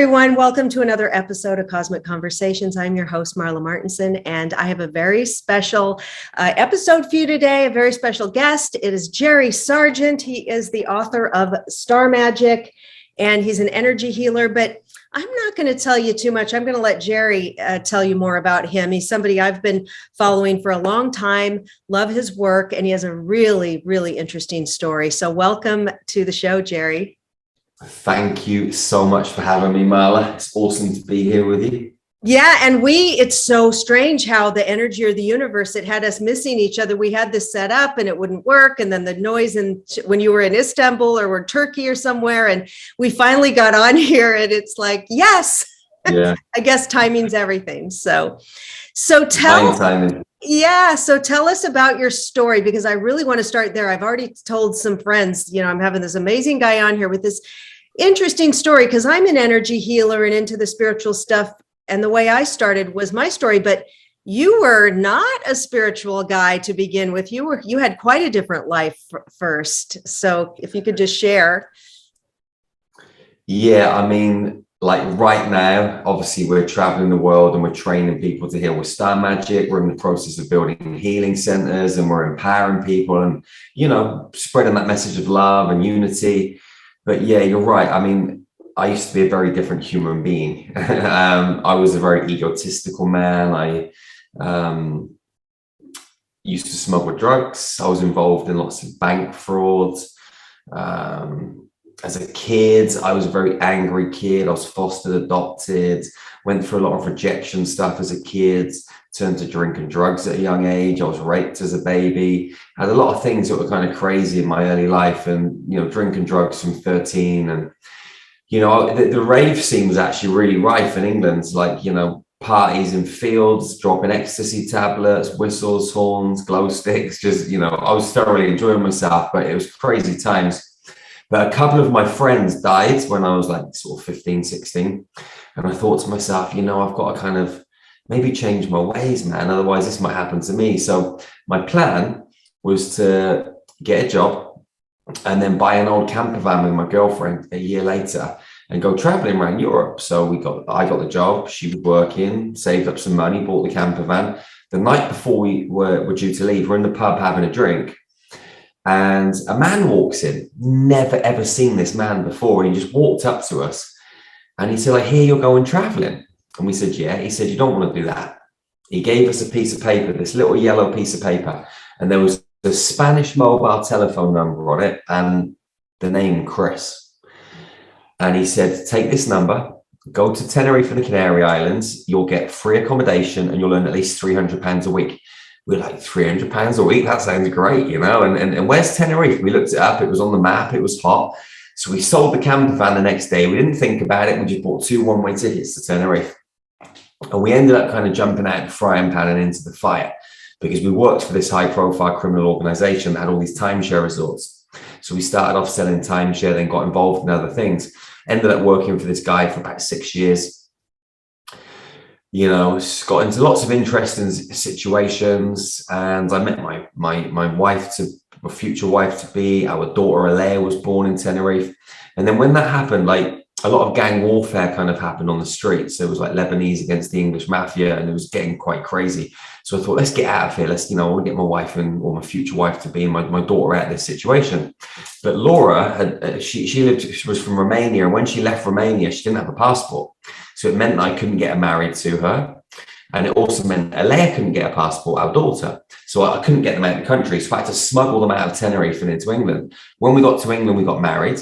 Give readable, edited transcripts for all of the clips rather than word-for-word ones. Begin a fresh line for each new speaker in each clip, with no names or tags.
everyone. Welcome to another episode of Cosmic Conversations. I'm your host, Marla Martenson, and I have a very special episode for you today, a very special guest. It is Jerry Sargent. He is the author of Star Magic, and he's an energy healer, but I'm not going to tell you too much. I'm going to let Jerry tell you more about him. He's somebody I've been following for a long time, love his work, and he has a really, really interesting story. So welcome to the show, Jerry.
Thank you so much for having me, Marla. It's awesome to be here with you.
Yeah, and it's so strange how the energy or the universe, it had us missing each other. We had this set up and it wouldn't work. And then the noise, and when you were in Istanbul or Turkey or somewhere, and we finally got on here and it's like, yes, yeah. I guess timing's everything. So tell Yeah. So tell us about your story, because I really want to start there. I've already told some friends, I'm having this amazing guy on here with this interesting story, because I'm an energy healer and into the spiritual stuff. And the way I started was my story, but you were not a spiritual guy to begin with. You had quite a different life first. So if you could just share.
Yeah, I mean, like right now, obviously we're traveling the world and we're training people to heal with star magic. We're in the process of building healing centers and we're empowering people and, spreading that message of love and unity. But yeah, you're right. I mean, I used to be a very different human being. I was a very egotistical man. I used to smuggle drugs. I was involved in lots of bank frauds. As a kid, I was a very angry kid. I was fostered, adopted, went through a lot of rejection stuff as a kid, turned to drink and drugs at a young age. I was raped as a baby, had a lot of things that were kind of crazy in my early life, and, drinking drugs from 13. And, the rave scene was actually really rife in England, like, parties in fields, dropping ecstasy tablets, whistles, horns, glow sticks, just, I was thoroughly enjoying myself, but it was crazy times. But a couple of my friends died when I was like sort of 15, 16. And I thought to myself, I've got to kind of maybe change my ways, man. Otherwise this might happen to me. So my plan was to get a job and then buy an old camper van with my girlfriend a year later and go traveling around Europe. So I got the job, she was working, saved up some money, bought the camper van. The night before we were due to leave, we're in the pub having a drink. And a man walks in, never ever seen this man before. And he just walked up to us and he said, I hear you're going traveling. And we said, yeah. He said, you don't want to do that. He gave us a piece of paper, this little yellow piece of paper. And there was the Spanish mobile telephone number on it and the name Chris. And he said, take this number, go to Tenerife and the Canary Islands. You'll get free accommodation and you'll earn at least £300 a week. We're like, £300 a week? That sounds great, and where's Tenerife? We looked it up. It was on the map. It was hot. So we sold the camper van the next day. We didn't think about it. We just bought 2 one-way tickets to Tenerife. And we ended up kind of jumping out the frying pan and into the fire because we worked for this high-profile criminal organization that had all these timeshare resorts. So we started off selling timeshare, then got involved in other things. Ended up working for this guy for about 6 years. Got into lots of interesting situations, and I met my wife my future wife to be. Our daughter Alea was born in Tenerife, and then when that happened, like a lot of gang warfare kind of happened on the streets. So it was like Lebanese against the English mafia, and it was getting quite crazy. So I thought, let's get out of here. I want to get my wife or my future wife to be and my daughter out of this situation. But Laura she was from Romania, and when she left Romania, she didn't have a passport. So it meant that I couldn't get her married to her. And it also meant Alea couldn't get a passport, our daughter. So I couldn't get them out of the country. So I had to smuggle them out of Tenerife and into England. When we got to England, we got married.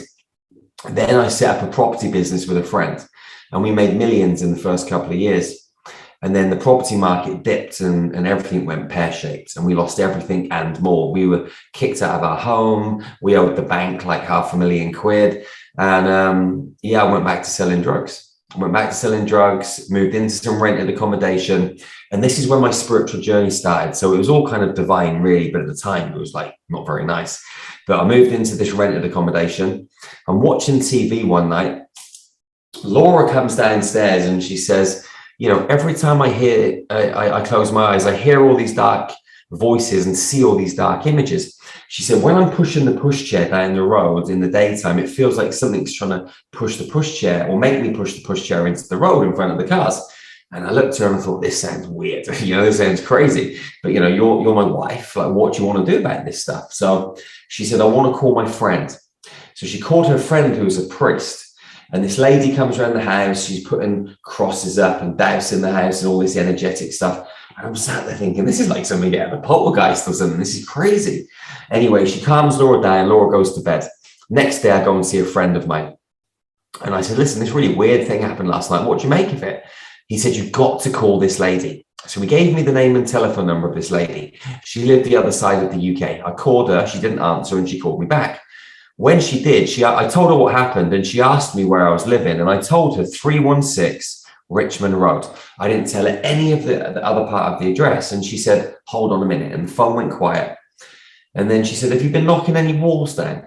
Then I set up a property business with a friend. And we made millions in the first couple of years. And then the property market dipped and everything went pear-shaped. And we lost everything and more. We were kicked out of our home. We owed the bank like £500,000. And I went back to selling drugs. Moved into some rented accommodation. And this is when my spiritual journey started. So it was all kind of divine, really. But at the time, it was like not very nice. But I moved into this rented accommodation. I'm watching TV one night. Laura comes downstairs and she says, every time I close my eyes, I hear all these dark voices and see all these dark images. She said, when I'm pushing the pushchair down the road in the daytime, it feels like something's trying to push the pushchair or make me push the pushchair into the road in front of the cars. And I looked at her and I thought, this sounds weird. This sounds crazy. But, you're my wife. Like, what do you want to do about this stuff? So she said, I want to call my friend. So she called her friend, who was a priest. And this lady comes around the house. She's putting crosses up and dousing the house and all this energetic stuff. And I'm sat there thinking, this is like something out of a poltergeist or something. This is crazy. Anyway, she calms Laura down. Laura goes to bed. Next day, I go and see a friend of mine. And I said, listen, this really weird thing happened last night. What do you make of it? He said, you've got to call this lady. So he gave me the name and telephone number of this lady. She lived the other side of the UK. I called her. She didn't answer and she called me back. When she did, I told her what happened and she asked me where I was living. And I told her 316 Richmond Road. I didn't tell her any of the other part of the address. And she said, hold on a minute. And the phone went quiet. And then she said, have you been knocking any walls down?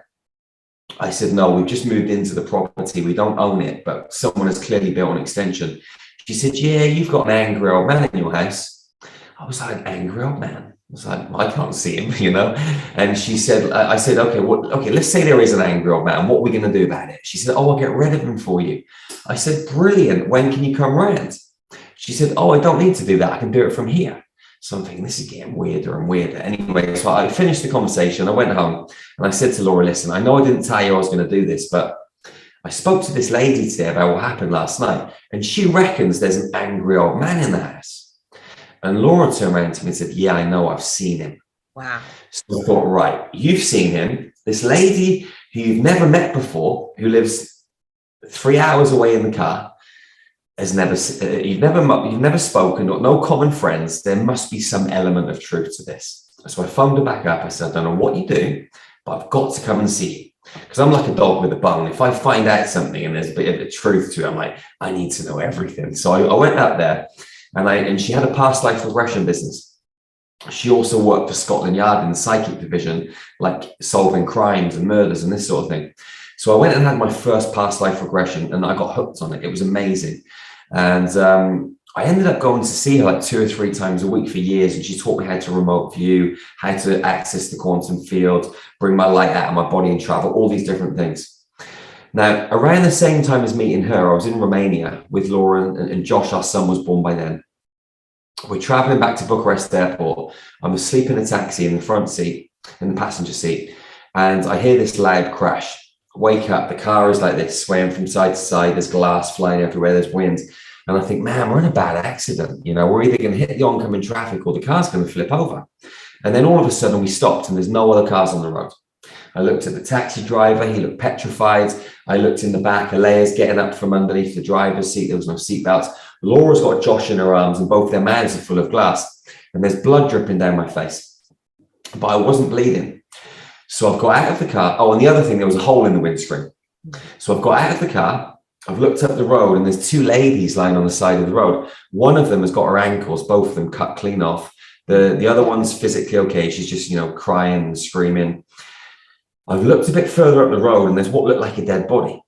I said, no, we've just moved into the property. We don't own it, but someone has clearly built an extension. She said, yeah, you've got an angry old man in your house. I was like, angry old man? I was like, I can't see him, And she said, I said, okay, let's say there is an angry old man. What are we going to do about it? She said, I'll get rid of him for you. I said, brilliant. When can you come round? She said, I don't need to do that. I can do it from here. So I'm thinking, this is getting weirder and weirder. Anyway, so I finished the conversation. I went home and I said to Laura, listen, I know I didn't tell you I was going to do this, but I spoke to this lady today about what happened last night, and she reckons there's an angry old man in the house. And Laura turned around to me and said, yeah, I know, I've seen him.
Wow.
So I thought, right, you've seen him. This lady who you've never met before, who lives 3 hours away in the car, has never, you've never spoken, no common friends. There must be some element of truth to this. So I phoned her back up. I said, I don't know what you do, but I've got to come and see you. Because I'm like a dog with a bone. If I find out something and there's a bit of a truth to it, I'm like, I need to know everything. So I went out there and she had a past life regression business. She also worked for Scotland Yard in the psychic division, like solving crimes and murders and this sort of thing. So I went and had my first past life regression and I got hooked on it. It was amazing. And I ended up going to see her like 2 or 3 times a week for years. And she taught me how to remote view, how to access the quantum field, bring my light out of my body and travel, all these different things. Now, around the same time as meeting her, I was in Romania with Laura and Josh, our son was born by then. We're traveling back to Bucharest airport. I'm asleep in a taxi in the front seat, in the passenger seat. And I hear this loud crash. Wake up, the car is like this, swaying from side to side. There's glass flying everywhere, there's wind. And I think, man, we're in a bad accident. We're either going to hit the oncoming traffic or the car's going to flip over. And then all of a sudden we stopped and there's no other cars on the road. I looked at the taxi driver. He looked petrified. I looked in the back. Alea's getting up from underneath the driver's seat. There was no seatbelt. Laura's got Josh in her arms and both their mouths are full of glass. And there's blood dripping down my face. But I wasn't bleeding. So I've got out of the car. Oh, and the other thing, there was a hole in the windscreen. So I've got out of the car. I've looked up the road and there's 2 ladies lying on the side of the road. One of them has got her ankles, both of them cut clean off. The other one's physically okay. She's just, crying and screaming. I've looked a bit further up the road and there's what looked like a dead body.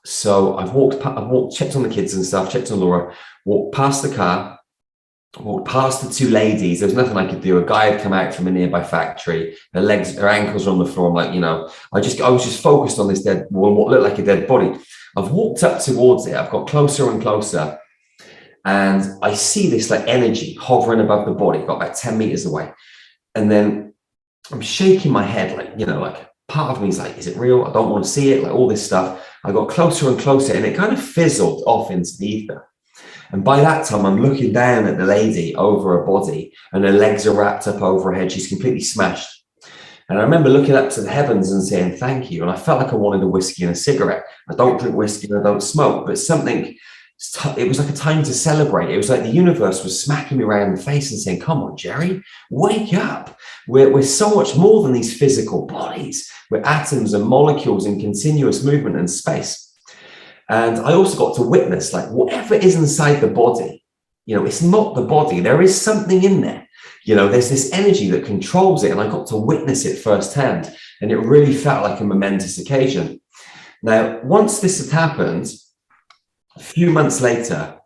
So I've walked, checked on the kids and stuff, checked on Laura, walked past the car, walked past the 2 ladies. There was nothing I could do. A guy had come out from a nearby factory. Her ankles were on the floor. I'm like, I was just focused on this what looked like a dead body. I've walked up towards it. I've got closer and closer. And I see this like energy hovering above the body, got about 10 meters away. And then I'm shaking my head, like part of me is like, is it real? I don't want to see it, like all this stuff. I got closer and closer and it kind of fizzled off into the ether. And by that time, I'm looking down at the lady over her body and her legs are wrapped up over her head. She's completely smashed. And I remember looking up to the heavens and saying, thank you. And I felt like I wanted a whiskey and a cigarette. I don't drink whiskey and I don't smoke, but it was like a time to celebrate. It was like the universe was smacking me around the face and saying, come on, Jerry, wake up. We're so much more than these physical bodies. We're atoms and molecules in continuous movement and space. And I also got to witness like whatever is inside the body, it's not the body. There is something in there. There's this energy that controls it. And I got to witness it firsthand. And it really felt like a momentous occasion. Now, once this had happened, a few months later,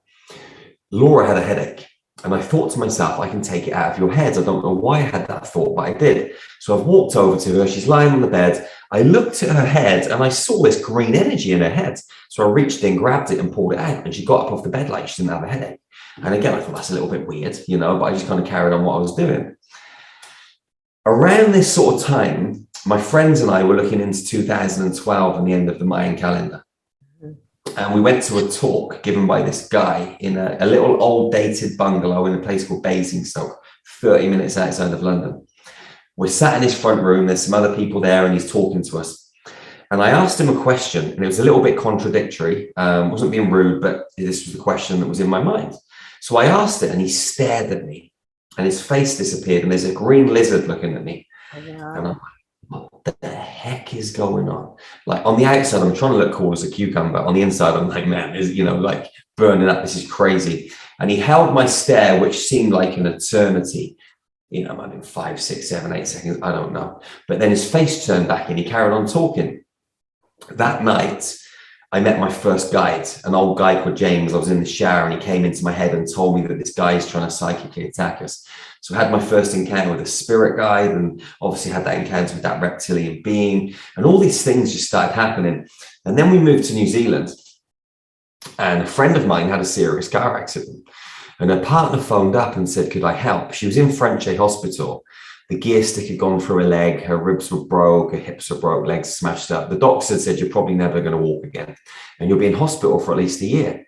Laura had a headache. And I thought to myself, I can take it out of your head. I don't know why I had that thought, but I did. So I've walked over to her. She's lying on the bed. I looked at her head and I saw this green energy in her head. So I reached in, grabbed it and pulled it out. And she got up off the bed like she didn't have a headache. And again, I thought that's a little bit weird, you know, but I just kind of carried on what I was doing. Around this sort of time, my friends and I were looking into 2012 and the end of the Mayan calendar. And we went to a talk given by this guy in a little old dated bungalow in a place called Basingstoke, 30 minutes outside of London. We're sat in his front room. There's some other people there and he's talking to us. And I asked him a question and it was a little bit contradictory. Wasn't being rude, but this was the question that was in my mind. So I asked it and he stared at me and his face disappeared and there's a green lizard looking at me. Oh, yeah. And I'm like, what the heck is going on? Like on the outside, I'm trying to look cool as a cucumber. On the inside, I'm like, man, is, you know, like burning up. This is crazy. And he held my stare, which seemed like an eternity. You know, it might have been 5, 6, 7, 8 seconds. I don't know. But then his face turned back and he carried on talking. That night, I met my first guide, an old guy called James. I was in the shower and he came into my head and told me that this guy is trying to psychically attack us. So I had my first encounter with a spirit guide and obviously had that encounter with that reptilian being and all these things just started happening. And then we moved to New Zealand and a friend of mine had a serious car accident and her partner phoned up and said, could I help? She was in Frenchay Hospital. The gear stick had gone through her leg, her ribs were broke, her hips were broke, legs smashed up. The doctor said, you're probably never going to walk again and you'll be in hospital for at least a year.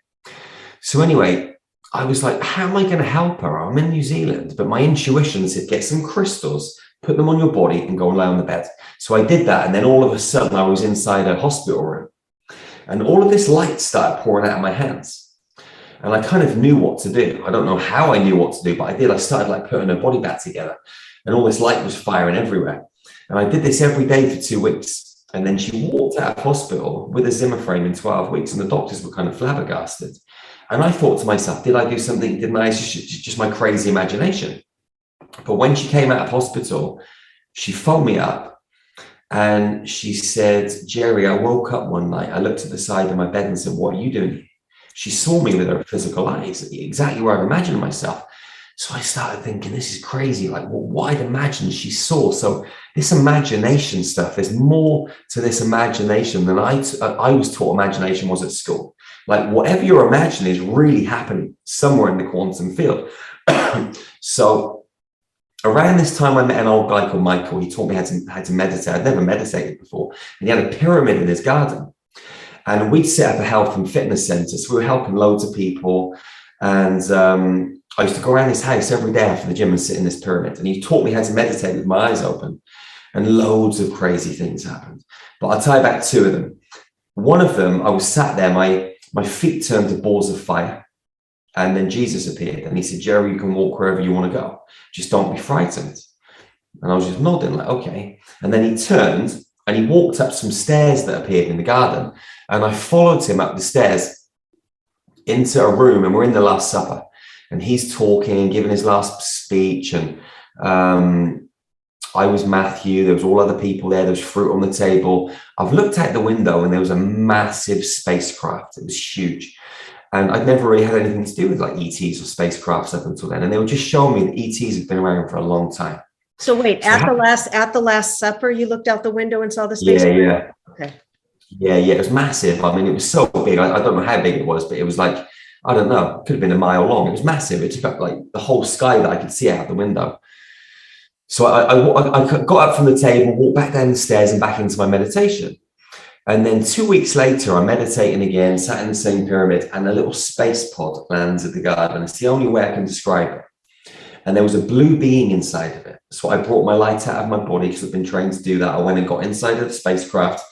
So anyway, I was like, how am I going to help her? I'm in New Zealand, but my intuition said, get some crystals, put them on your body and go and lie on the bed. So I did that. And then all of a sudden I was inside a hospital room and all of this light started pouring out of my hands. And I kind of knew what to do. I don't know how I knew what to do, but I did. I started like putting her body back together and all this light was firing everywhere. And I did this every day for 2 weeks. And then she walked out of hospital with a Zimmer frame in 12 weeks and the doctors were kind of flabbergasted. And I thought to myself, did I do something? Didn't I? It's just my crazy imagination. But when she came out of hospital, she phoned me up and she said, Jerry, I woke up one night. I looked at the side of my bed and said, what are you doing here? She saw me with her physical eyes, exactly where I'd imagined myself. So I started thinking, this is crazy. Like, well, what I'd imagined she saw. So this imagination stuff, there's more to this imagination than I was taught imagination was at school. Like whatever you're imagining is really happening somewhere in the quantum field. So around this time, I met an old guy called Michael. He taught me how to meditate. I'd never meditated before. And he had a pyramid in his garden. And we'd set up a health and fitness center. So we were helping loads of people. And I used to go around his house every day after the gym and sit in this pyramid. And he taught me how to meditate with my eyes open. And loads of crazy things happened. But I'll tie back 2 of them. One of them, I was sat there, my feet turned to balls of fire. And then Jesus appeared and he said, Jerry, you can walk wherever you want to go. Just don't be frightened. And I was just nodding like, okay. And then he turned and he walked up some stairs that appeared in the garden. And I followed him up the stairs into a room and we're in the Last Supper. And he's talking and giving his last speech. And I was Matthew. There was all other people there. There was fruit on the table. I've looked out the window and there was a massive spacecraft. It was huge. And I'd never really had anything to do with like ETs or spacecrafts up until then. And they were just showing me that ETs have been around for a long time.
So wait, at the Last Supper, you looked out the window and saw the spacecraft?
Yeah.
Okay.
Yeah. It was massive. I mean, it was so big. I don't know how big it was, but it was like, I don't know, it could have been a mile long. It was massive. It took up like the whole sky that I could see out the window. So I got up from the table, walked back down the stairs and back into my meditation. And then 2 weeks later, I'm meditating again, sat in the same pyramid, and a little space pod lands at the garden. It's the only way I can describe it. And there was a blue being inside of it. So I brought my light out of my body because I've been trained to do that. I went and got inside of the spacecraft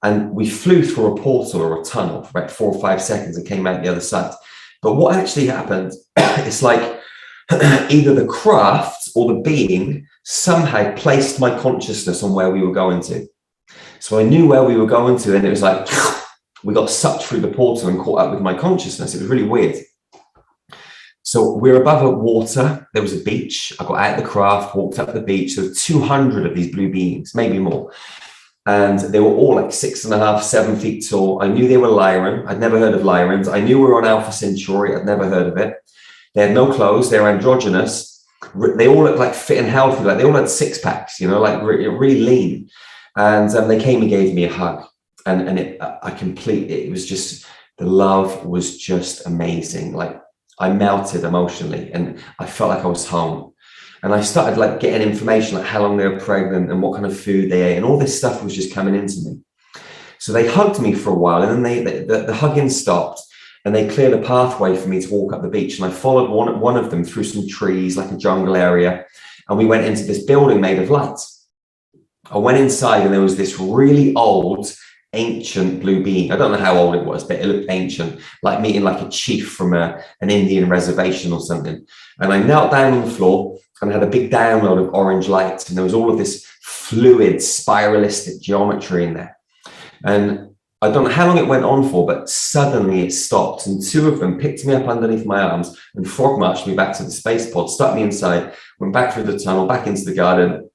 and we flew through a portal or a tunnel for about 4 or 5 seconds and came out the other side. But what actually happened, it's like either the craft or the being somehow placed my consciousness on where we were going to. So I knew where we were going to, and it was like, we got sucked through the portal and caught up with my consciousness. It was really weird. So we're above a water. There was a beach. I got out of the craft, walked up the beach. There were 200 of these blue beings, maybe more. And they were all like 6.5, 7 feet tall. I knew they were Lyran. I'd never heard of Lyrans. I knew we were on Alpha Centauri. I'd never heard of it. They had no clothes. They were androgynous. They all looked like fit and healthy. Like they all had six packs, you know, like really lean. And they came and gave me a hug. And it was just, the love was just amazing. Like I melted emotionally and I felt like I was home. And I started like getting information, like how long they were pregnant and what kind of food they ate. And all this stuff was just coming into me. So they hugged me for a while, and then the hugging stopped, and they cleared a pathway for me to walk up the beach. And I followed one of them through some trees, like a jungle area. And we went into this building made of light. I went inside and there was this really old, ancient blue being. I don't know how old it was, but it looked ancient, like meeting like a chief from an Indian reservation or something. And I knelt down on the floor and had a big download of orange light. And there was all of this fluid, spiralistic geometry in there. And I don't know how long it went on for, but suddenly it stopped. And two of them picked me up underneath my arms and frog marched me back to the space pod, stuck me inside, went back through the tunnel, back into the garden,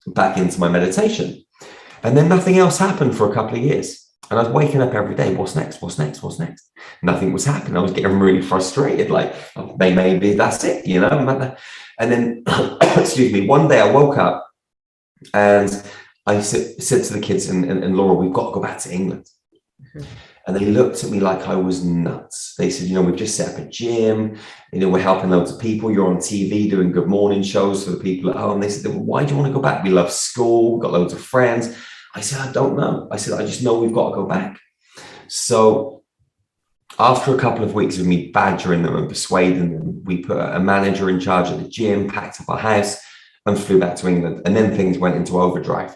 back into my meditation. And then nothing else happened for a couple of years. And I was waking up every day. What's next? What's next? What's next? Nothing was happening. I was getting really frustrated. Like, oh, maybe that's it, you know? And then, excuse me, one day I woke up and I said to the kids and Laura, we've got to go back to England. Mm-hmm. And they looked at me like I was nuts. They said, you know, we've just set up a gym. You know, we're helping loads of people. You're on TV doing good morning shows for the people at home. They said, well, why do you want to go back? We love school. We've got loads of friends. I said, I don't know. I said, I just know we've got to go back. So after a couple of weeks of me badgering them and persuading them, we put a manager in charge of the gym, packed up our house and flew back to England. And then things went into overdrive.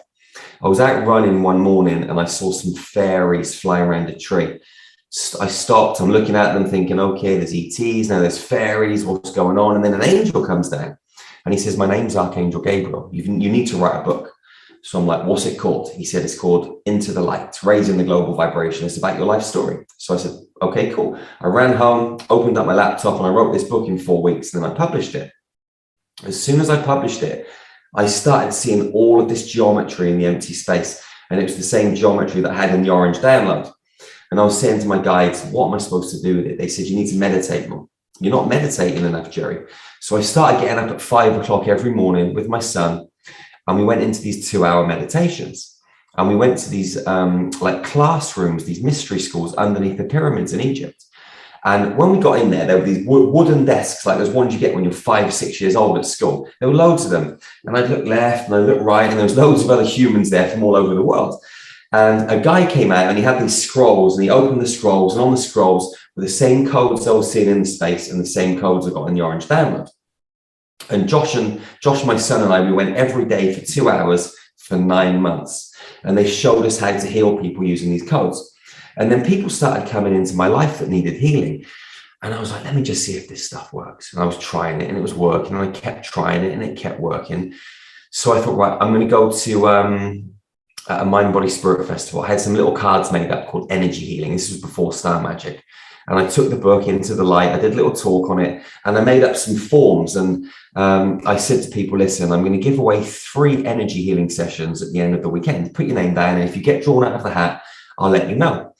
I was out running one morning and I saw some fairies fly around a tree. I stopped, I'm looking at them thinking, okay, there's ETs, now there's fairies, what's going on? And then an angel comes down and he says, my name's Archangel Gabriel. You need to write a book. So I'm like, what's it called? He said, it's called Into the Light, Raising the Global Vibration. It's about your life story. So I said, okay, cool. I ran home, opened up my laptop and I wrote this book in 4 weeks and then I published it. As soon as I published it, I started seeing all of this geometry in the empty space. And it was the same geometry that I had in the orange download. And I was saying to my guides, what am I supposed to do with it? They said, you need to meditate more. You're not meditating enough, Jerry. So I started getting up at 5 o'clock every morning with my son. And we went into these 2-hour meditations. And we went to these like classrooms, these mystery schools underneath the pyramids in Egypt. And when we got in there were these wooden desks, like those ones you get when you're 5 or 6 years old at school. There were loads of them. And I'd look left and I'd look right, and there was loads of other humans there from all over the world. And a guy came out and he had these scrolls, and he opened the scrolls, and on the scrolls were the same codes I was seeing in the space and the same codes I got in the orange download. And Josh, my son, and I, we went every day for 2 hours for 9 months. And they showed us how to heal people using these codes. And then people started coming into my life that needed healing. And I was like, let me just see if this stuff works. And I was trying it and it was working. And I kept trying it and it kept working. So I thought, right, I'm going to go to a Mind, Body, Spirit festival. I had some little cards made up called Energy Healing. This was before Star Magic. And I took the book Into the Light. I did a little talk on it. And I made up some forms. And I said to people, listen, I'm going to give away 3 energy healing sessions at the end of the weekend. Put your name down. And if you get drawn out of the hat, I'll let you know.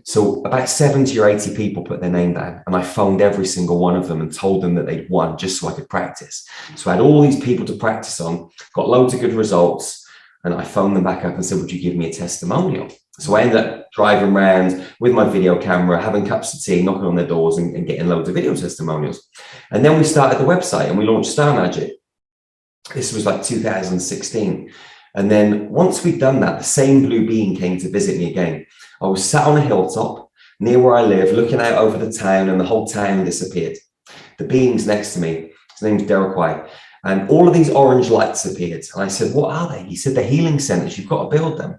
So about 70 or 80 people put their name down, and I phoned every single one of them and told them that they'd won just so I could practice. So I had all these people to practice on, got loads of good results, and I phoned them back up and said, would you give me a testimonial? So I ended up driving around with my video camera, having cups of tea, knocking on their doors and getting loads of video testimonials. And then we started the website and we launched Star Magic. This was like 2016. And then once we'd done that, the same blue being came to visit me again. I was sat on a hilltop near where I live, looking out over the town, and the whole town disappeared. The being's next to me. His name's Derek White. And all of these orange lights appeared. And I said, what are they? He said, they're healing centers. You've got to build them.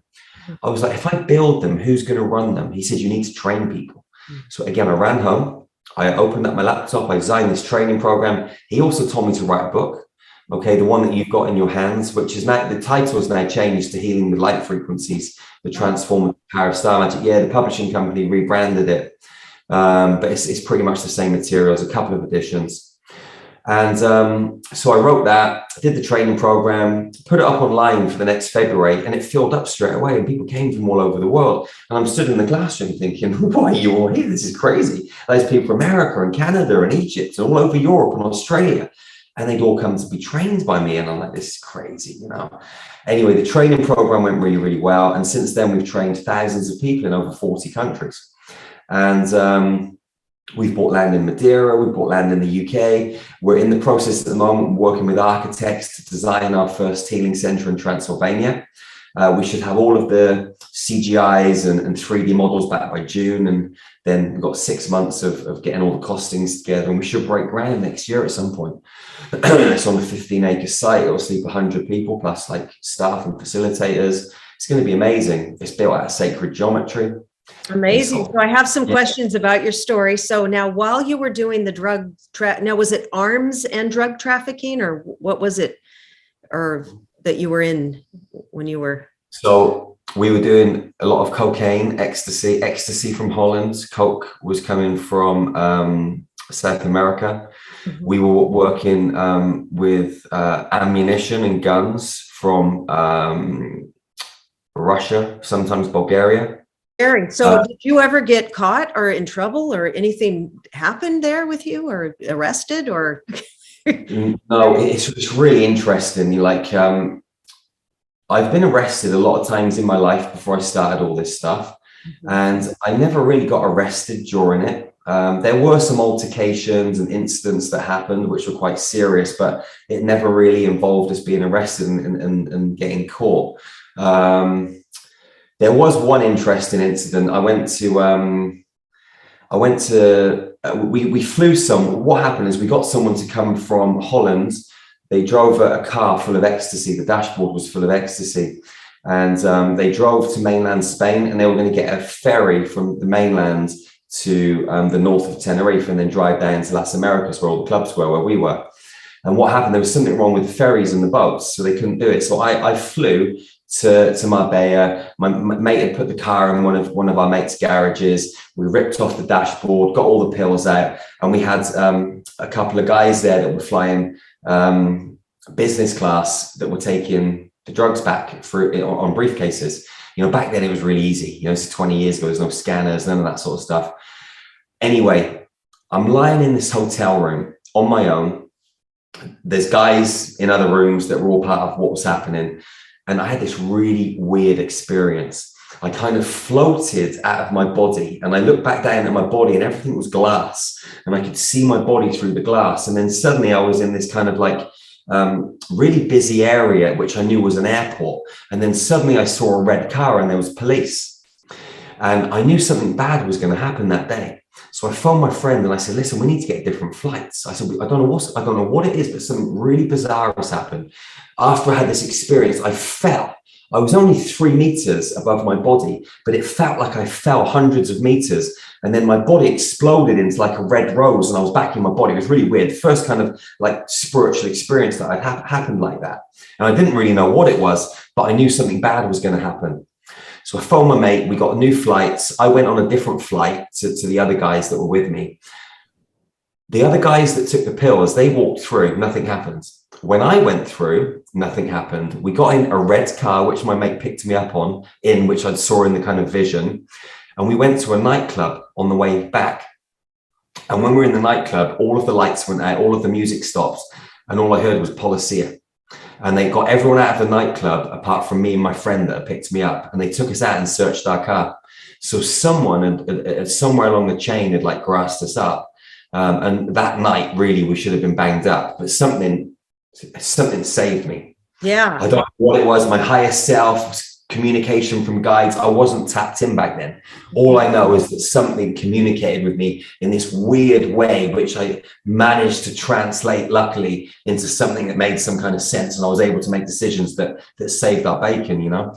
I was like, if I build them, who's going to run them? He said, you need to train people. So again, I ran home. I opened up my laptop. I designed this training program. He also told me to write a book. Okay, the one that you've got in your hands, which is now, the title is now changed to Healing with Light Frequencies, the Transformative Power of Star Magic. Yeah, the publishing company rebranded it, but it's pretty much the same materials, a couple of additions. And so I wrote that, did the training program, put it up online for the next February, and it filled up straight away. And people came from all over the world. And I'm stood in the classroom thinking, why are you all here? This is crazy. There's people from America and Canada and Egypt and all over Europe and Australia. And they'd all come to be trained by me. And I'm like, this is crazy, you know. Anyway, the training program went really, really well. And since then, we've trained thousands of people in over 40 countries. And we've bought land in Madeira, we've bought land in the UK. We're in the process at the moment working with architects to design our first healing center in Transylvania. We should have all of the CGIs and 3D models back by June. And then we've got 6 months of getting all the costings together. And we should break ground next year at some point. It's on a 15-acre site. It'll sleep 100 people plus like staff and facilitators. It's going to be amazing. It's built out of sacred geometry.
Amazing. So I have some questions about your story. So now, while you were doing the now was it arms and drug trafficking, or what was it, or that you were in when you were?
So we were doing a lot of cocaine, ecstasy from Holland. Coke was coming from South America. Mm-hmm. We were working with ammunition and guns from Russia, sometimes Bulgaria.
So did you ever get caught or in trouble, or anything happened there with you, or arrested, or?
No, it's really interesting. Like, I've been arrested a lot of times in my life before I started all this stuff. Mm-hmm. And I never really got arrested during it. There were some altercations and incidents that happened, which were quite serious, but it never really involved us being arrested and getting caught. There was one interesting incident. We flew what happened is we got someone to come from Holland. They drove a car full of ecstasy. The dashboard was full of ecstasy. And they drove to mainland Spain, and they were going to get a ferry from the mainland to the north of Tenerife and then drive down to Las Americas, where all the clubs were, where we were. And what happened, there was something wrong with the ferries and the boats, so they couldn't do it. So I flew to Marbella. My mate had put the car in one of our mates' garages. We ripped off the dashboard, got all the pills out, and we had a couple of guys there that were flying business class that were taking the drugs back through on briefcases. You know, back then it was really easy. You know, it's 20 years ago. There's no scanners, none of that sort of stuff. Anyway, I'm lying in this hotel room on my own. There's guys in other rooms that were all part of what was happening. And I had this really weird experience. I kind of floated out of my body, and I looked back down at my body, and everything was glass, and I could see my body through the glass. And then suddenly I was in this kind of like really busy area, which I knew was an airport. And then suddenly I saw a red car, and there was police. And I knew something bad was going to happen that day. So I phoned my friend and I said, listen, we need to get different flights. I said, I don't know what it is, but something really bizarre has happened. After I had this experience, I fell. I was only 3 meters above my body, but it felt like I fell hundreds of meters. And then my body exploded into like a red rose, and I was back in my body. It was really weird. First kind of like spiritual experience that had happened like that. And I didn't really know what it was, but I knew something bad was going to happen. So I phoned my mate, we got new flights. I went on a different flight to the other guys that were with me. The other guys that took the pills, they walked through, nothing happened. When I went through, nothing happened. We got in a red car, which my mate picked me up on, which I saw in the kind of vision. And we went to a nightclub on the way back. And when we were in the nightclub, all of the lights went out, all of the music stopped, and all I heard was Policia. And they got everyone out of the nightclub, apart from me and my friend that had picked me up. And they took us out and searched our car. So someone somewhere along the chain had like grassed us up. And that night, really, we should have been banged up. But something saved me.
Yeah.
I don't know what it was. My higher self, communication from guides. I wasn't tapped in back then. All I know is that something communicated with me in this weird way, which I managed to translate, luckily, into something that made some kind of sense. And I was able to make decisions that saved our bacon, you know?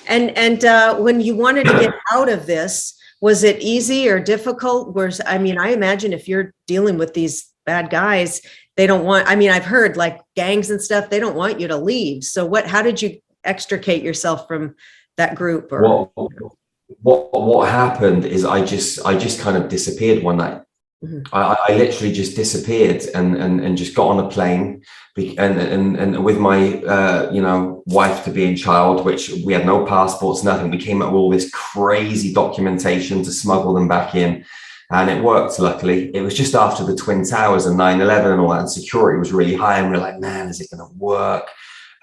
And when you wanted to get out of this, was it easy or difficult? I imagine if you're dealing with these bad guys, they don't want, I've heard like gangs and stuff, they don't want you to leave. So how did you extricate yourself from that group? Or
what happened is I just kind of disappeared one night.
Mhm.
I literally just disappeared and just got on a plane and with my wife to be in child, which we had no passports, nothing. We came up with all this crazy documentation to smuggle them back in, and it worked. Luckily, it was just after the Twin Towers and 9/11 and all that, and security was really high, and we we're like, man, is it going to work?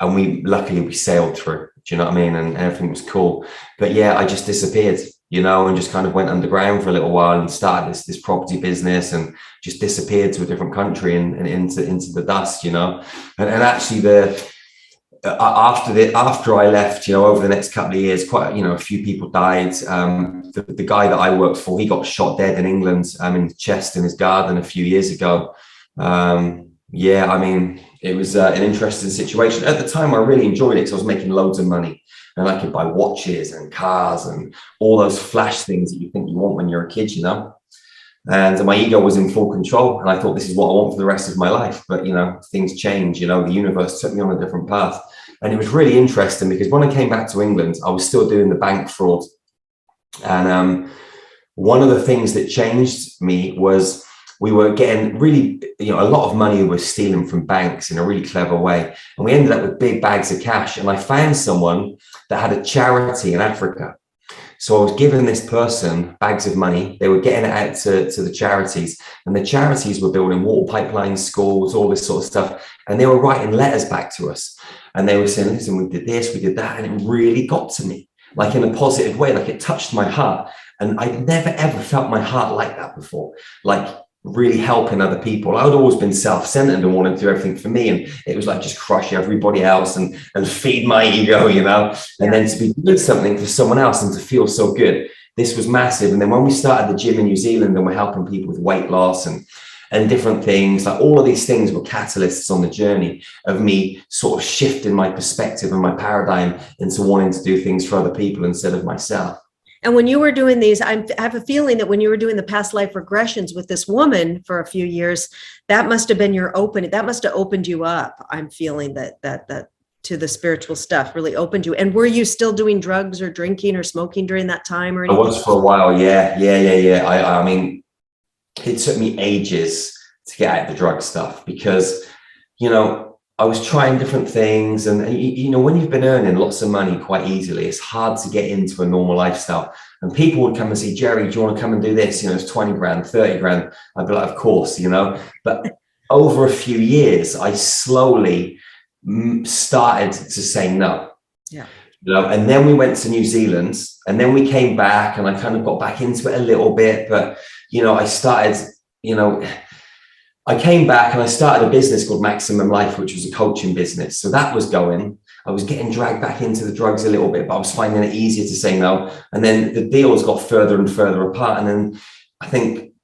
And we sailed through. Do you know what I mean? And everything was cool. But yeah, I just disappeared, and just kind of went underground for a little while and started this property business and just disappeared to a different country and into the dust, And actually after I left, over the next couple of years, quite, a few people died. The guy that I worked for, he got shot dead in England, in the chest in his garden a few years ago. Yeah, I mean, it was an interesting situation. At the time, I really enjoyed it because I was making loads of money and I could buy watches and cars and all those flash things that you think you want when you're a kid, And my ego was in full control. And I thought, this is what I want for the rest of my life. But, things change, the universe took me on a different path. And it was really interesting because when I came back to England, I was still doing the bank fraud. And one of the things that changed me was we were getting really, a lot of money we were stealing from banks in a really clever way. And we ended up with big bags of cash. And I found someone that had a charity in Africa. So I was giving this person bags of money. They were getting it out to the charities, and the charities were building water pipelines, schools, all this sort of stuff. And they were writing letters back to us. And they were saying, listen, we did this, we did that. And it really got to me, like in a positive way, like it touched my heart. And I never, ever felt my heart like that before, like really helping other people. I'd always been self-centered and wanted to do everything for me. And it was like just crush everybody else and feed my ego, and then to be doing something for someone else and to feel so good. This was massive. And then when we started the gym in New Zealand and we're helping people with weight loss and different things, like all of these things were catalysts on the journey of me sort of shifting my perspective and my paradigm into wanting to do things for other people instead of myself.
And when you were doing these, I have a feeling that when you were doing the past life regressions with this woman for a few years, that must have been that must have opened you up. I'm feeling that to the spiritual stuff really opened you. And were you still doing drugs or drinking or smoking during that time or anything?
I was for a while. Yeah. I mean, it took me ages to get out the drug stuff because, I was trying different things. And, when you've been earning lots of money quite easily, it's hard to get into a normal lifestyle. And people would come and say, Jerry, do you want to come and do this? It's 20 grand, 30 grand. I'd be like, of course, But over a few years, I slowly started to say no. Yeah. And then we went to New Zealand and then we came back and I kind of got back into it a little bit. But, I started, I came back and I started a business called Maximum Life, which was a coaching business. So that was going. I was getting dragged back into the drugs a little bit, but I was finding it easier to say no. And then the deals got further and further apart. And then I think,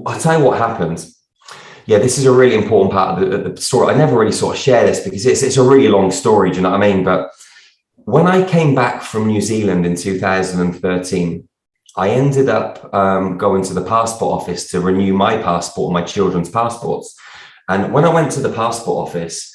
I'll tell you what happened. Yeah, this is a really important part of the story. I never really sort of share this because it's a really long story. Do you know what I mean? But when I came back from New Zealand in 2013, I ended up going to the passport office to renew my passport and my children's passports. And when I went to the passport office,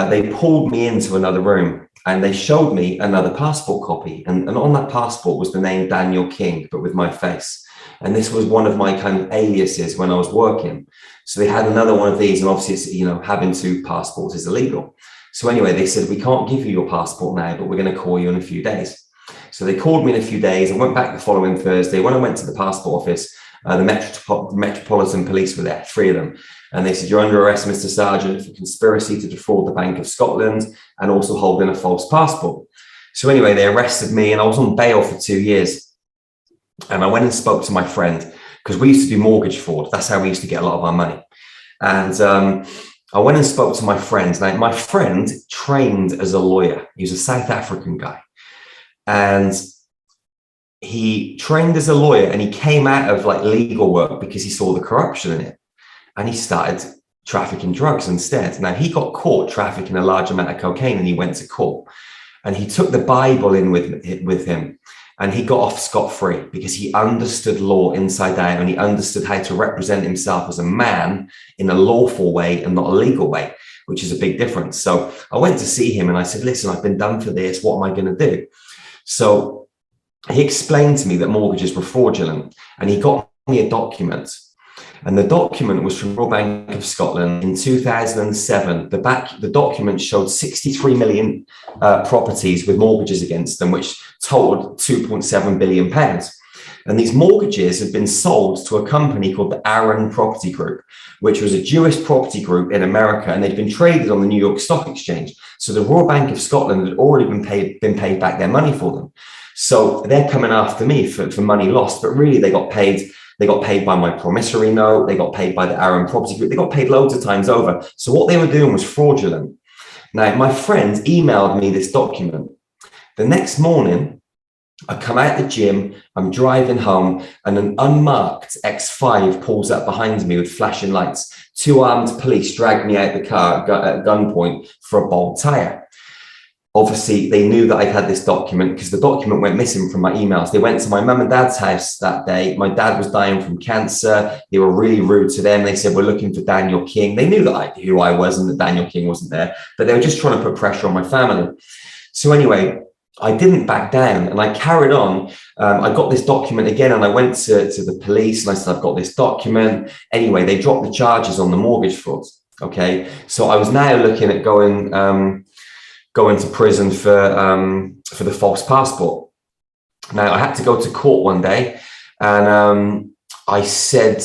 they pulled me into another room and they showed me another passport copy. And on that passport was the name Daniel King, but with my face. And this was one of my kind of aliases when I was working. So they had another one of these, and obviously, having two passports is illegal. So anyway, they said, we can't give you your passport now, but we're going to call you in a few days. So they called me in a few days. I went back the following Thursday. When I went to the passport office, the Metropolitan Police were there, 3 of them. And they said, you're under arrest, Mr. Sargent, for conspiracy to defraud the Bank of Scotland and also holding a false passport. So anyway, they arrested me and I was on bail for 2 years. And I went and spoke to my friend because we used to do mortgage fraud. That's how we used to get a lot of our money. And I went and spoke to my friend. Now, my friend trained as a lawyer. He was a South African guy. And he trained as a lawyer and he came out of like legal work because he saw the corruption in it. And he started trafficking drugs instead. Now, he got caught trafficking a large amount of cocaine and he went to court. And he took the Bible in with him. And he got off scot-free because he understood law inside out and he understood how to represent himself as a man in a lawful way and not a legal way, which is a big difference. So I went to see him and I said, listen, I've been done for this. What am I going to do? So he explained to me that mortgages were fraudulent and he got me a document. And the document was from Royal Bank of Scotland in 2007. The document showed 63 million properties with mortgages against them, which totaled 2.7 billion pounds. And these mortgages had been sold to a company called the Aaron Property Group, which was a Jewish property group in America, and they'd been traded on the New York Stock Exchange. So the Royal Bank of Scotland had already been paid back their money for them. So they're coming after me for money lost, but really they got paid. They got paid by my promissory note. They got paid by the Aaron Property Group. They got paid loads of times over. So what they were doing was fraudulent. Now, my friend emailed me this document. The next morning, I come out the gym, I'm driving home, and an unmarked X5 pulls up behind me with flashing lights. 2 armed police drag me out the car at gunpoint for a bald tire. Obviously, they knew that I had this document because the document went missing from my emails. They went to my mum and dad's house that day. My dad was dying from cancer. They were really rude to them. They said, we're looking for Daniel King. They knew who I was and that Daniel King wasn't there, but they were just trying to put pressure on my family. So anyway, I didn't back down and I carried on. I got this document again and I went to the police and I said, I've got this document. Anyway, they dropped the charges on the mortgage fraud. Okay. So I was now looking at going to prison for the false passport. Now I had to go to court one day and I said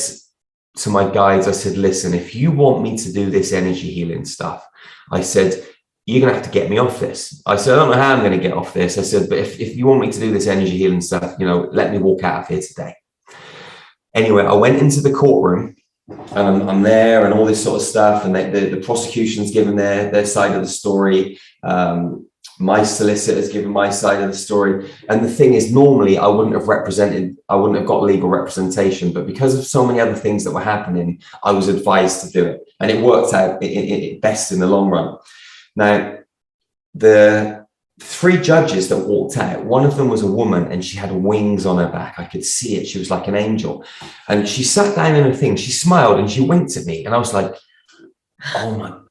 to my guides, I said, listen, if you want me to do this energy healing stuff, I said, you're going to have to get me off this. I said, I don't know how I'm going to get off this. I said, but if you want me to do this energy healing stuff, let me walk out of here today. Anyway, I went into the courtroom and I'm there and all this sort of stuff. And the prosecution's given their side of the story. My solicitor's given my side of the story. And the thing is, normally I wouldn't have got legal representation, but because of so many other things that were happening, I was advised to do it. And it worked out best in the long run. Now, the 3 judges that walked out, one of them was a woman and she had wings on her back. I could see it. She was like an angel. And she sat down in her thing. She smiled and she winked at me. And I was like, oh my God,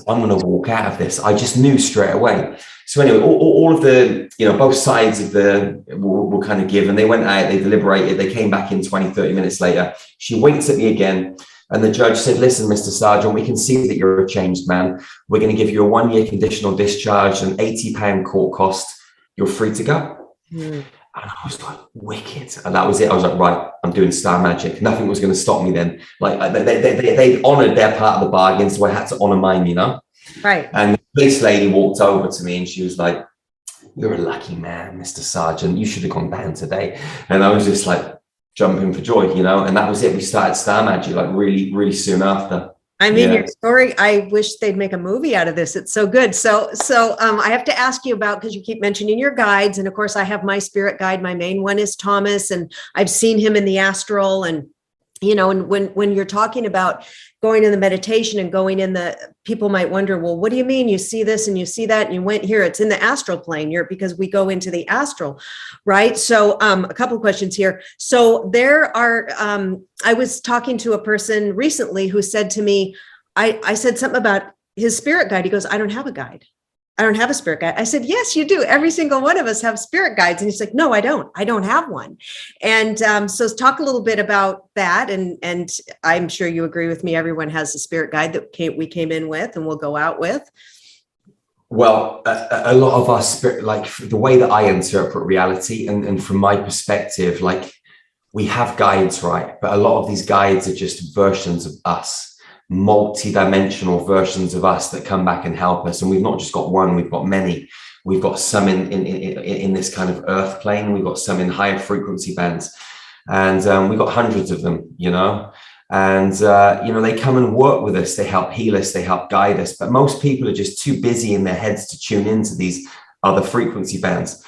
I'm going to walk out of this. I just knew straight away. So anyway, all of the, both sides of were kind of given. They went out, they deliberated. They came back in 20, 30 minutes later. She winked at me again. And the judge said, listen, Mr. Sargent, we can see that you're a changed man. We're going to give you a 1-year conditional discharge and £80 court cost. You're free to go. Mm. And I was like, wicked. And that was it. I was like, right, I'm doing star magic. Nothing was going to stop me then. Like they honoured their part of the bargain, so I had to honour mine, Right. And this lady walked over to me and she was like, you're a lucky man, Mr. Sargent. You should have gone down today. And I was just like, jumping for joy, and that was it. We started Star Magic like really, really soon after.
I mean, your story, I wish they'd make a movie out of this. It's so good. So I have to ask you about, because you keep mentioning your guides. And of course I have my spirit guide. My main one is Thomas, and I've seen him in the astral. And, and when you're talking about going in the meditation and going in people might wonder, well, what do you mean? You see this and you see that and you went here, it's in the astral plane because we go into the astral, right? So a couple of questions here. So there are, I was talking to a person recently who said to me, I said something about his spirit guide. He goes, I don't have a guide. I don't have a spirit guide. I said, yes, you do. Every single one of us have spirit guides. And he's like, no, I don't have one. And so talk a little bit about that. And I'm sure you agree with me. Everyone has a spirit guide that we came in with and we'll go out with.
Well, a lot of our spirit, like the way that I interpret reality and from my perspective, like we have guides, right? But a lot of these guides are just versions of us. Multi-dimensional versions of us that come back and help us. And we've not just got one, we've got many. We've got some in this kind of earth plane. We've got some in higher frequency bands. And we've got hundreds of them, And, they come and work with us. They help heal us. They help guide us. But most people are just too busy in their heads to tune into these other frequency bands.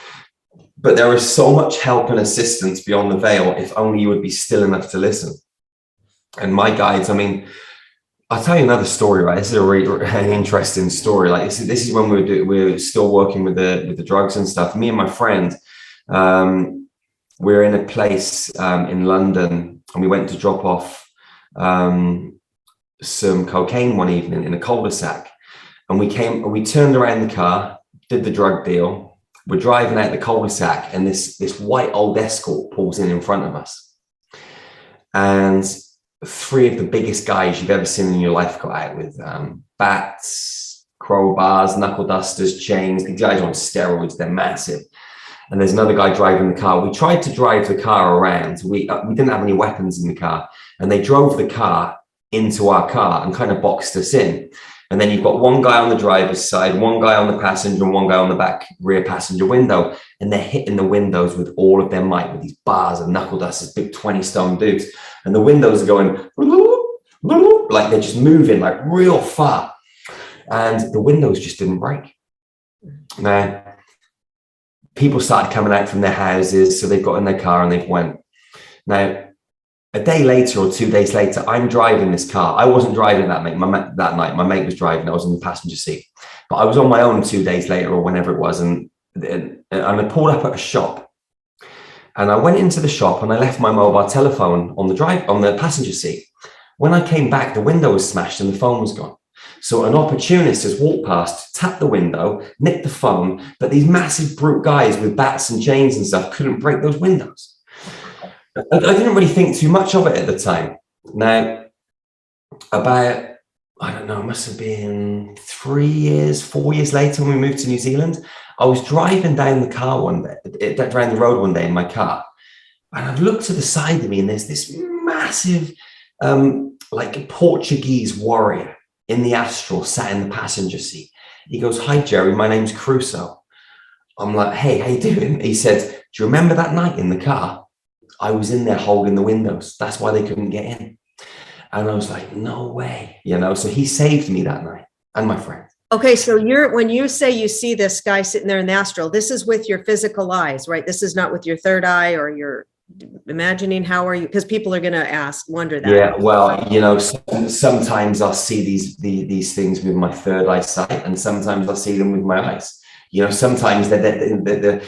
But there is so much help and assistance beyond the veil if only you would be still enough to listen. And my guides, I'll tell you another story, right? This is a really interesting story. Like this is when we were still working with the drugs and stuff. Me and my friend, we're in a place in London, and we went to drop off some cocaine one evening in a cul-de-sac. And we turned around the car, did the drug deal. We're driving out the cul-de-sac, and this white old Escort pulls in front of us. And three of the biggest guys you've ever seen in your life got out with bats, crowbars, knuckle dusters, chains. These guys are on steroids. They're massive. And there's another guy driving the car. We tried to drive the car around. We didn't have any weapons in the car, and they drove the car into our car and kind of boxed us in. And then you've got one guy on the driver's side, one guy on the passenger, and one guy on the back rear passenger window. And they're hitting the windows with all of their might with these bars and knuckle dusters, big 20-stone dudes. And the windows are going like they're just moving like real far. And the windows just didn't break. Now, people started coming out from their houses, so they've got in their car and they've went. Now, a day later or 2 days later, I'm driving this car. I wasn't driving that night. My mate was driving. I was in the passenger seat. But I was on my own 2 days later or whenever it was, and I pulled up at a shop. And I went into the shop and I left my mobile telephone on the passenger seat. When I came back, the window was smashed and the phone was gone. So an opportunist has walked past, tapped the window, nicked the phone, but these massive brute guys with bats and chains and stuff couldn't break those windows. I didn't really think too much of it at the time. Now, about, I don't know, it must have been 4 years later when we moved to New Zealand, I was driving down the road one day in my car, and I've looked to the side of me and there's this massive, like Portuguese warrior in the Astral sat in the passenger seat. He goes, "Hi, Jerry, my name's Crusoe." I'm like, "Hey, how you doing?" He said, "Do you remember that night in the car? I was in there holding the windows. That's why they couldn't get in." And I was like, "No way." So he saved me that night and my friend.
Okay, so when you say you see this guy sitting there in the astral, this is with your physical eyes, right? This is not with your third eye or your imagining. How are you? Because people are going to wonder that.
Yeah, well, sometimes I'll see these things with my third eye sight, and sometimes I'll see them with my eyes. Sometimes the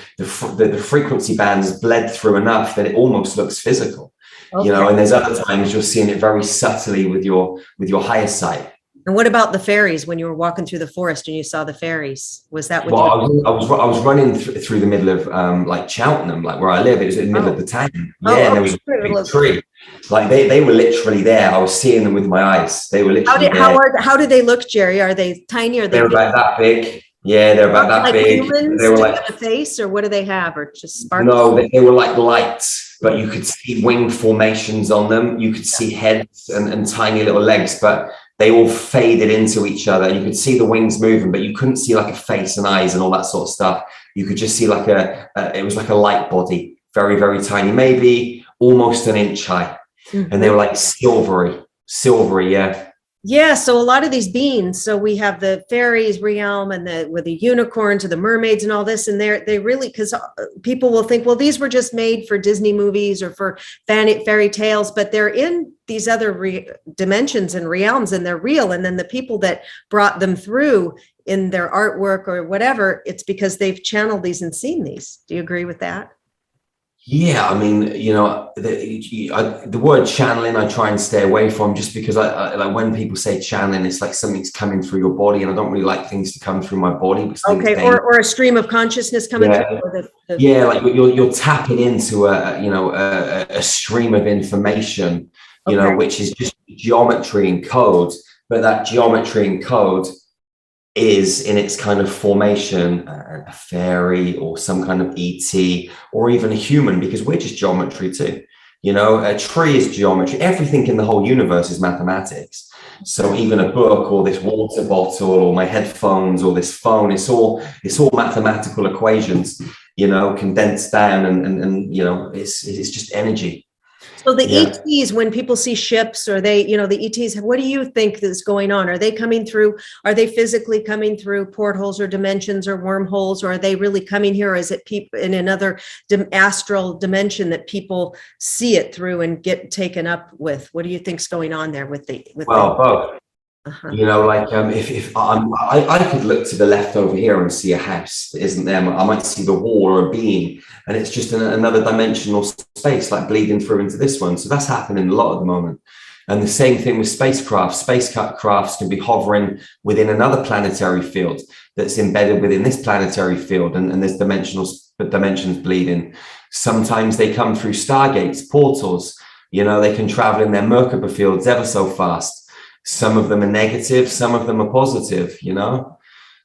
frequency bands bled through enough that it almost looks physical. Okay. And there's other times you're seeing it very subtly with your higher sight.
And what about the fairies? When you were walking through the forest and you saw the fairies, was that what?
I was running through the middle of like Cheltenham, like where I live. It was in the middle of the town. Yeah, and there was a big tree. Like they were literally there. I was seeing them with my eyes. They were literally there.
How do they look, Jerry? Are they tiny? Are they?
They're about that big. Yeah, they're about that big.
Humans,
they were like
a face, or what do they have, or just sparkles?
No, they were like lights, but you could see wing formations on them. You could see heads and tiny little legs, but they all faded into each other. You could see the wings moving, but you couldn't see like a face and eyes and all that sort of stuff. You could just see like it was like a light body, very, very tiny, maybe almost an inch high. Mm-hmm. And they were like silvery, yeah.
Yeah, so a lot of these beings, so we have the fairies realm and with the unicorns or the mermaids and all this, and they really, because people will think, well, these were just made for Disney movies or for fairy tales, but they're in these other dimensions and realms, and they're real. And then the people that brought them through in their artwork or whatever, it's because they've channeled these and seen these. Do you agree with that?
Yeah, I mean, the word channeling, I try and stay away from, just because I like when people say channeling, it's like something's coming through your body, and I don't really like things to come through my body.
Okay, or a stream of consciousness coming through.
Yeah, like you're tapping into a stream of information, which is just geometry and code, but that geometry and code is in its kind of formation a fairy or some kind of ET or even a human, because we're just geometry too. A tree is geometry. Everything in the whole universe is mathematics. So even a book or this water bottle or my headphones or this phone, it's all mathematical equations, condensed down and it's just energy.
So the ETs, when people see ships or the ETs, what do you think is going on? Are they physically coming through portholes or dimensions or wormholes, or are they really coming here? Or is it people in another astral dimension that people see it through and get taken up with? What do you think's going on there with
both. Uh-huh. If I could look to the left over here and see a house that isn't there. I might see the wall or a being, and it's just another dimensional space, like bleeding through into this one. So that's happening a lot at the moment. And the same thing with spacecraft. Spacecrafts can be hovering within another planetary field that's embedded within this planetary field, and there's dimensions bleeding. Sometimes they come through stargates, portals. They can travel in their Merkaba fields ever so fast. Some of them are negative, some of them are positive, some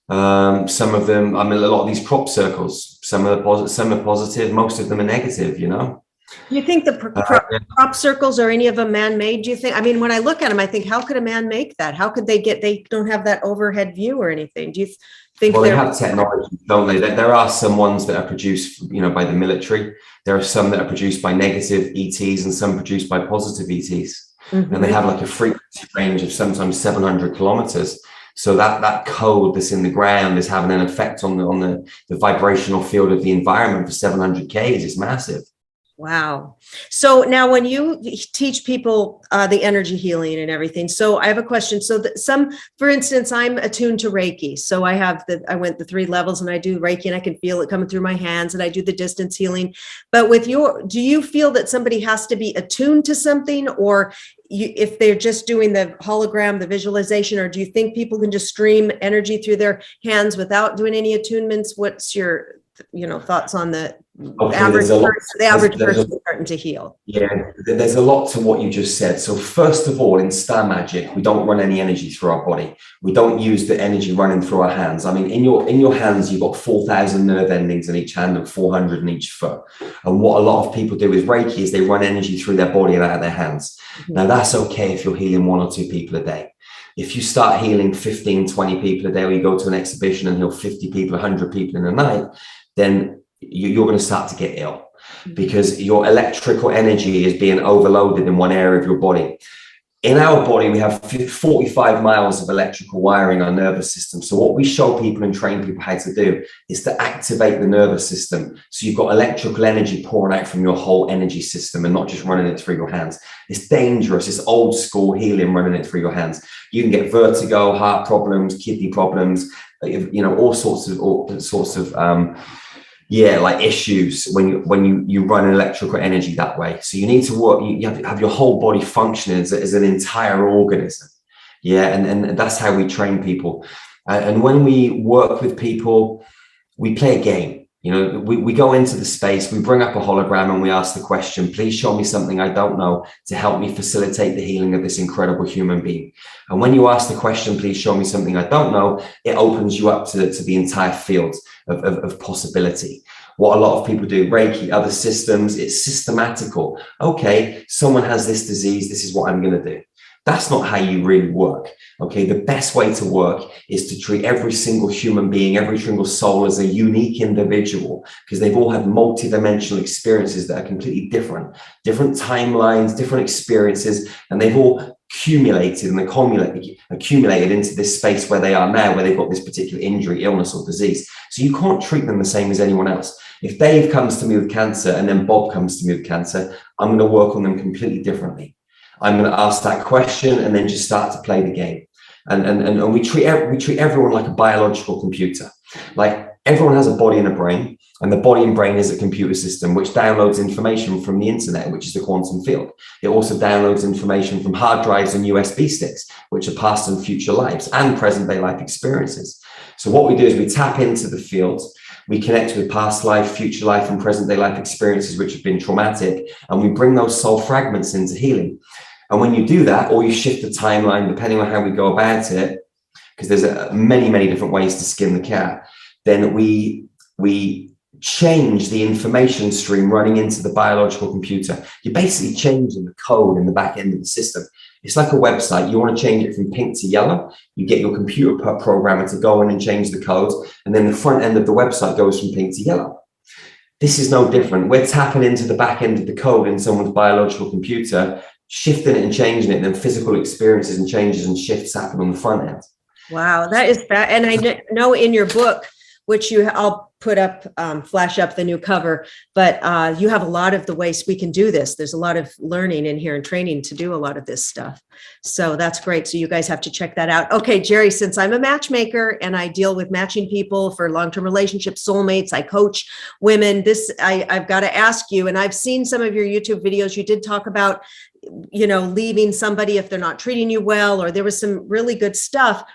of them, I mean, a lot of these crop circles, some are positive, most of them are negative,
Do you think the crop circles, are any of them man-made, do you think? I mean, when I look at them, I think, how could a man make that? How could they don't have that overhead view or anything? Do you think
they have technology, don't they? There are some ones that are produced, by the military. There are some that are produced by negative ETs and some produced by positive ETs. Mm-hmm. And they have like a frequency range of sometimes 700 kilometers. So that code that's in the ground is having an effect on the vibrational field of the environment for 700 Ks. It's massive.
Wow. So now when you teach people the energy healing and everything, so I have a question. So for instance, I'm attuned to Reiki. So I went the 3 levels and I do Reiki and I can feel it coming through my hands and I do the distance healing. But do you feel that somebody has to be attuned to something, or if they're just doing the hologram, the visualization, or do you think people can just stream energy through their hands without doing any attunements? What's your thoughts on the average person starting to heal?
Yeah, there's a lot to what you just said. So first of all, in Star Magic, we don't run any energy through our body. We don't use the energy running through our hands. I mean, in your hands, you've got 4,000 nerve endings in each hand and 400 in each foot. And what a lot of people do with Reiki is they run energy through their body and out of their hands. Mm-hmm. Now, that's okay if you're healing 1 or 2 people a day. If you start healing 15, 20 people a day, or you go to an exhibition and heal 50 people, 100 people in a night, then you're going to start to get ill, because your electrical energy is being overloaded in one area of your body. In our body, we have 45 miles of electrical wiring, our nervous system. So what we show people and train people how to do is to activate the nervous system. So you've got electrical energy pouring out from your whole energy system and not just running it through your hands. It's dangerous. It's old school healing, running it through your hands. You can get vertigo, heart problems, kidney problems, all sorts of like issues when you run electrical energy that way. So you need to work, you have to have your whole body functioning as an entire organism. Yeah, and that's how we train people. And when we work with people, we play a game. We go into the space, we bring up a hologram and we ask the question, please show me something I don't know to help me facilitate the healing of this incredible human being. And when you ask the question, please show me something I don't know, it opens you up to the entire field of possibility. What a lot of people do, Reiki, other systems, it's systematical. Okay, someone has this disease, this is what I'm going to do. That's not how you really work. Okay, the best way to work is to treat every single human being, every single soul as a unique individual, because they've all had multidimensional experiences that are completely different timelines, different experiences, and they've all accumulated into this space where they are now, where they've got this particular injury, illness, or disease. So you can't treat them the same as anyone else. If Dave comes to me with cancer and then Bob comes to me with cancer, I'm going to work on them completely differently. I'm going to ask that question and then just start to play the game. And we treat everyone like a biological computer. Like, everyone has a body and a brain, and the body and brain is a computer system which downloads information from the internet, which is the quantum field. It also downloads information from hard drives and USB sticks, which are past and future lives and present day life experiences. So what we do is we tap into the field. We connect with past life, future life, and present day life experiences which have been traumatic, and we bring those soul fragments into healing. And when you do that, or you shift the timeline, depending on how we go about it, because there's many different ways to skin the cat, then we change the information stream running into the biological computer. You're basically changing the code in the back end of the system. It's like a website. You want to change it from pink to yellow. You get your computer programmer to go in and change the code, and then the front end of the website goes from pink to yellow. This is no different. We're tapping into the back end of the code in someone's biological computer, shifting it and changing it, and then physical experiences and changes and shifts happen on the front end.
Wow, that is bad. And I know in your book, which I'll put up, flash up the new cover, but you have a lot of the ways we can do this. There's a lot of learning in here and training to do a lot of this stuff. So that's great. So you guys have to check that out. Okay, Jerry, since I'm a matchmaker and I deal with matching people for long-term relationships, soulmates, I coach women, I've got to ask you, and I've seen some of your YouTube videos, you did talk about, leaving somebody if they're not treating you well, or there was some really good stuff.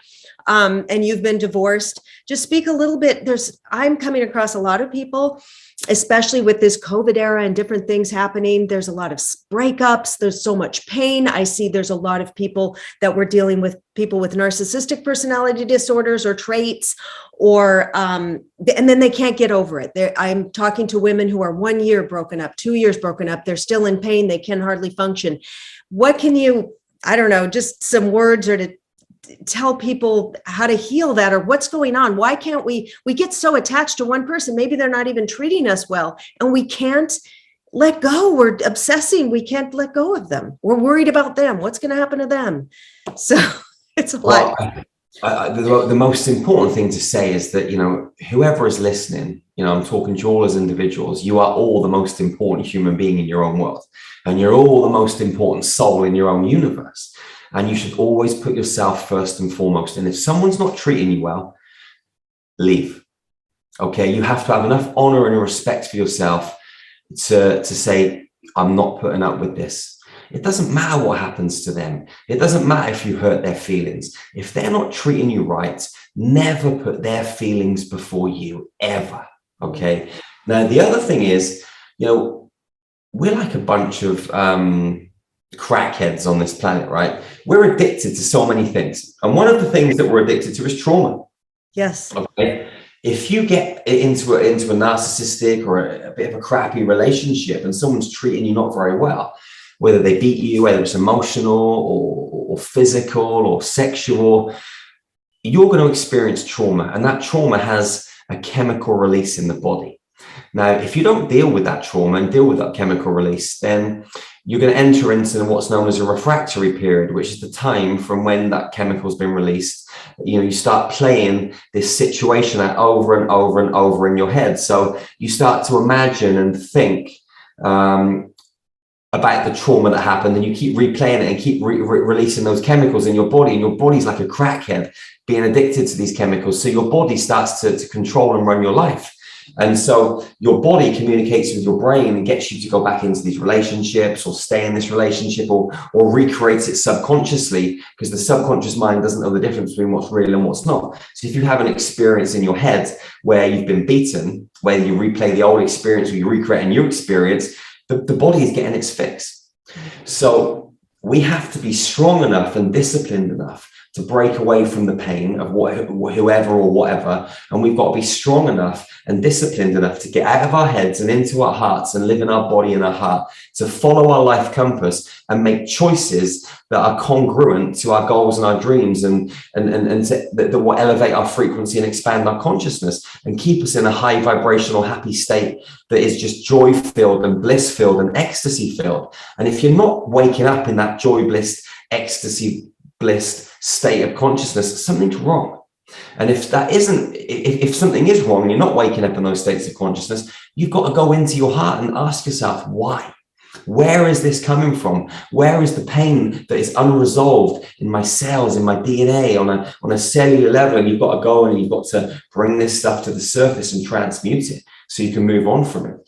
and you've been divorced. Just speak a little bit. I'm coming across a lot of people, especially with this COVID era and different things happening. There's a lot of breakups. There's so much pain. I see there's a lot of people that we're dealing with, people with narcissistic personality disorders or traits, and then they can't get over it. I'm talking to women who are 1 year broken up, 2 years broken up. They're still in pain. They can hardly function. What can you, I don't know, just some words or to tell people how to heal that, or what's going on? Why can't we get so attached to one person? Maybe they're not even treating us well, and we can't let go. We're obsessing. We can't let go of them. We're worried about them. What's going to happen to them? So it's a lot.
The most important thing to say is that, whoever is listening, I'm talking to you all as individuals, you are all the most important human being in your own world, and you're all the most important soul in your own universe. And you should always put yourself first and foremost. And if someone's not treating you well, leave. Okay, you have to have enough honor and respect for yourself to say, I'm not putting up with this. It doesn't matter what happens to them. It doesn't matter if you hurt their feelings. If they're not treating you right, never put their feelings before you, ever. Okay. Now, the other thing is, we're like a bunch of crackheads on this planet, right? We're addicted to so many things. And one of the things that we're addicted to is trauma.
Yes.
Okay. If you get into a narcissistic or a bit of a crappy relationship and someone's treating you not very well, whether they beat you, whether it's emotional or physical or sexual, you're going to experience trauma. And that trauma has a chemical release in the body. Now, if you don't deal with that trauma and deal with that chemical release, then you're going to enter into what's known as a refractory period, which is the time from when that chemical has been released. You start playing this situation out over and over and over in your head. So you start to imagine and think about the trauma that happened, and you keep replaying it and keep releasing those chemicals in your body. And your body's like a crackhead being addicted to these chemicals. So your body starts to control and run your life. And so your body communicates with your brain and gets you to go back into these relationships or stay in this relationship or recreates it subconsciously, because the subconscious mind doesn't know the difference between what's real and what's not. So if you have an experience in your head where you've been beaten, whether you replay the old experience or you recreate a new experience, the body is getting its fix. So we have to be strong enough and disciplined enough to break away from the pain of whoever or whatever. And we've got to be strong enough and disciplined enough to get out of our heads and into our hearts and live in our body and our heart, to follow our life compass and make choices that are congruent to our goals and our dreams, and that will elevate our frequency and expand our consciousness and keep us in a high vibrational, happy state that is just joy filled and bliss filled and ecstasy filled. And if you're not waking up in that joy, bliss, ecstasy, bliss state of consciousness, something's wrong. And if something is wrong, you're not waking up in those states of consciousness, you've got to go into your heart and ask yourself, why? Where is this coming from? Where is the pain that is unresolved in my cells, in my DNA, on a cellular level? And you've got to go and you've got to bring this stuff to the surface and transmute it so you can move on from it.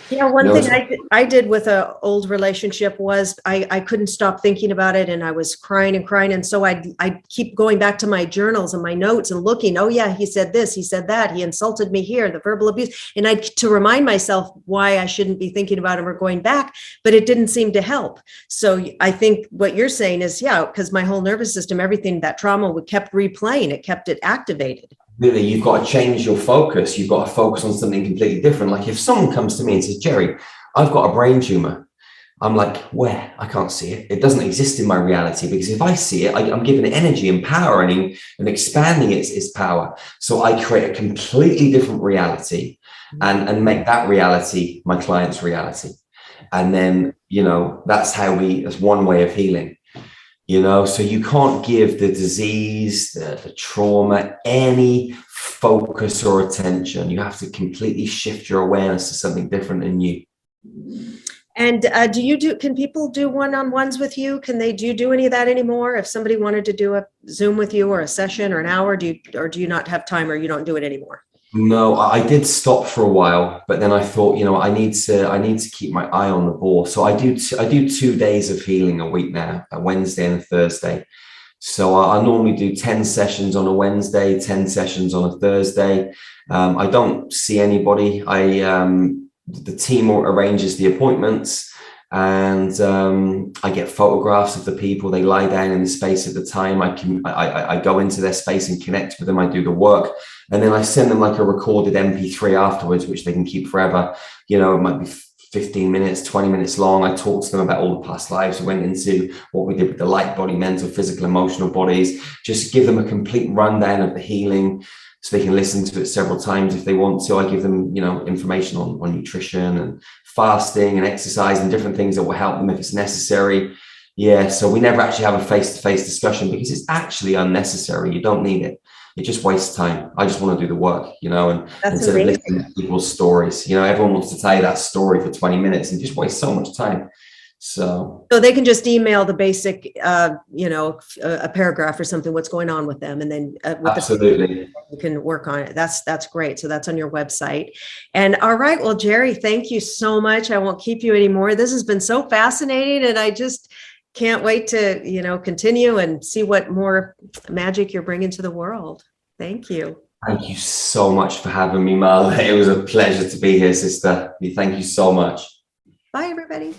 Yeah, one thing I did with an old relationship was I couldn't stop thinking about it, and I was crying and crying. And so I keep going back to my journals and my notes and looking, oh yeah, he said this, he said that, he insulted me here, the verbal abuse. And to remind myself why I shouldn't be thinking about him or going back, but it didn't seem to help. So I think what you're saying is, yeah, because my whole nervous system, everything, that trauma kept replaying, it kept it activated.
Really, you've got to change your focus. You've got to focus on something completely different. Like if someone comes to me and says, Jerry, I've got a brain tumor. I'm like, where? I can't see it. It doesn't exist in my reality, because if I see it, I'm giving it energy and power and expanding its power. So I create a completely different reality and make that reality my client's reality. And then, that's one way of healing. So you can't give the disease, the trauma, any focus or attention. You have to completely shift your awareness to something different and new.
And can people do one-on-ones with you? Do you do any of that anymore? If somebody wanted to do a Zoom with you or a session or an hour, do you not have time, or you don't do it anymore?
No, I did stop for a while, but then I thought, I need to keep my eye on the ball. So I do 2 days of healing a week now, a Wednesday and a Thursday. So I normally do 10 sessions on a Wednesday, 10 sessions on a Thursday. I don't see anybody. The team arranges the appointments, and I get photographs of the people. They lie down in the space at the time. I go into their space and connect with them. I do the work, and then I send them like a recorded MP3 afterwards, which they can keep forever. You know, it might be 15 minutes, 20 minutes long. I talk to them about all the past lives we went into, what we did with the light body, mental, physical, emotional bodies, just give them a complete rundown of the healing so they can listen to it several times if they want to. I give them, information on nutrition and fasting and exercise and different things that will help them if it's necessary. Yeah, so we never actually have a face-to-face discussion because it's actually unnecessary. You don't need it. It just wastes time. I just want to do the work, and
That's
instead
amazing.
of listening to people's stories, everyone wants to tell you that story for 20 minutes and just waste so much time. So
they can just email the basic, a paragraph or something, what's going on with them. And then with
absolutely.
you can work on it. That's great. So that's on your website. And all right. Well, Jerry, thank you so much. I won't keep you anymore. This has been so fascinating. And I just can't wait to, continue and see what more magic you're bringing to the world. Thank you.
Thank you so much for having me, Marla. It was a pleasure to be here, sister. Thank you so much.
Bye, everybody.